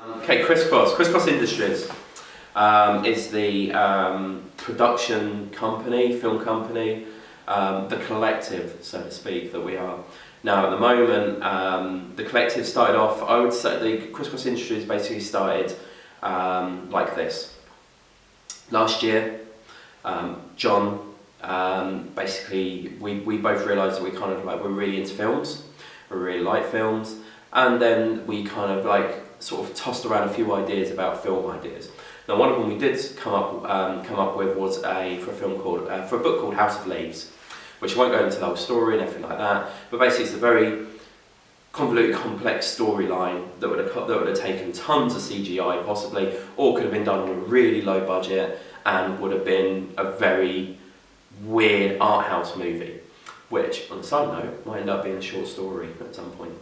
Okay, Criss Cross Industries is the production company, film company, the collective, so to speak, that we are. Now at the moment, the collective started off, I would say the Criss Cross Industries basically started like this. Last year, John, basically we both realised that we're really into films, we really like films, and then we kind of sort of tossed around a few ideas about film ideas. Now one of them we did come up with was for a book called House of Leaves, which I won't go into the whole story and everything like that, but basically it's a very convoluted, complex storyline that would have taken tons of CGI possibly, or could have been done on a really low budget and would have been a very weird art house movie, which on a side note might end up being a short story at some point.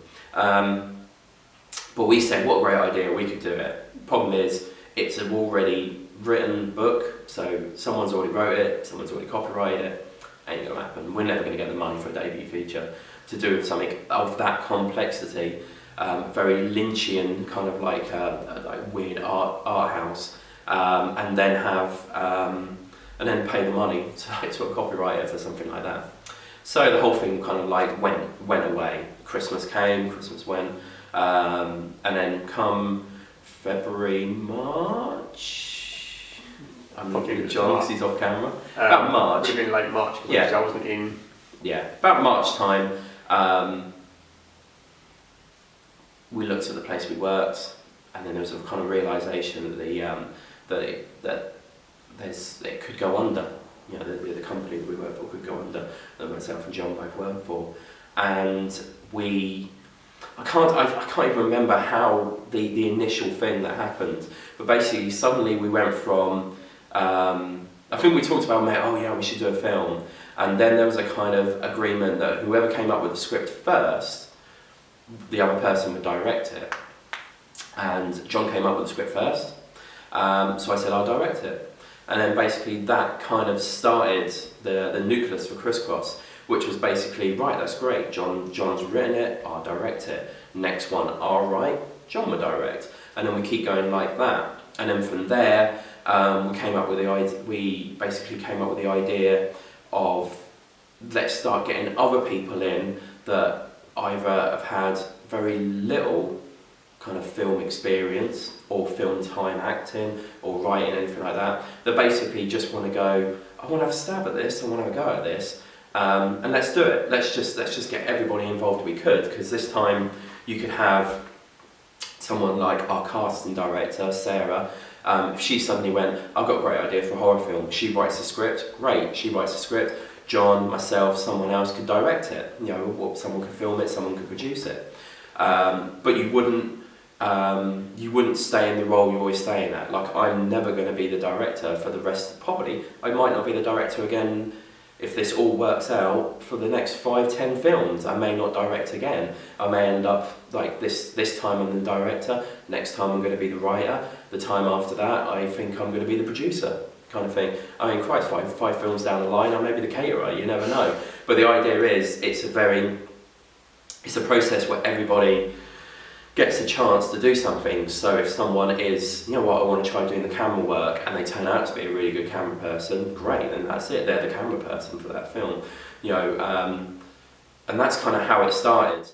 But we said, what a great idea, we could do it. Problem is, it's an already written book, so someone's already wrote it, someone's already copyrighted it. Ain't gonna happen. We're never gonna get the money for a debut feature to do with something of that complexity, very Lynchian kind of like weird art house, and then pay the money to a copywriter for something like that. So the whole thing kind of went away. Christmas came, Christmas went. And then come February, March, I'm looking at John because he's off camera. About March. Would have been late March because I wasn't in. Yeah, about March time, we looked at the place we worked, and then there was a kind of realisation that it could go under. You know, the company that we work for could go under, that myself and John both work for, and I can't even remember how the initial thing that happened, but basically suddenly we went from, I think we talked about, we should do a film, and then there was a kind of agreement that whoever came up with the script first, the other person would direct it, and John came up with the script first, so I said I'll direct it, and then basically that kind of started the nucleus for Criss Cross, which was basically, right, that's great, John's written it, I'll direct it. Next one, all right, John will direct. And then we keep going like that. And then from there, we basically came up with the idea of, let's start getting other people in that either have had very little kind of film experience or film time acting or writing, anything like that basically just want to go, I want to have a stab at this, I want to have a go at this. And let's do it. Let's just get everybody involved we could, because this time you could have someone like our casting director, Sarah. If she suddenly went, I've got a great idea for a horror film, she writes the script, great, she writes the script. John, myself, someone else could direct it. You know, someone could film it, someone could produce it. But you wouldn't stay in the role you're always staying at. Like, I'm never going to be the director for the rest, probably. I might not be the director again. If this all works out for the next 5-10 films, I may not direct again. I may end up like this time I'm the director, next time I'm going to be the writer, the time after that I think I'm going to be the producer, kind of thing. I mean, Christ, five films down the line, I may be the caterer, you never know. But the idea is, it's a process where everybody gets a chance to do something. So if someone is, I want to try doing the camera work, and they turn out to be a really good camera person, great, then that's it, they're the camera person for that film. And that's kind of how it started.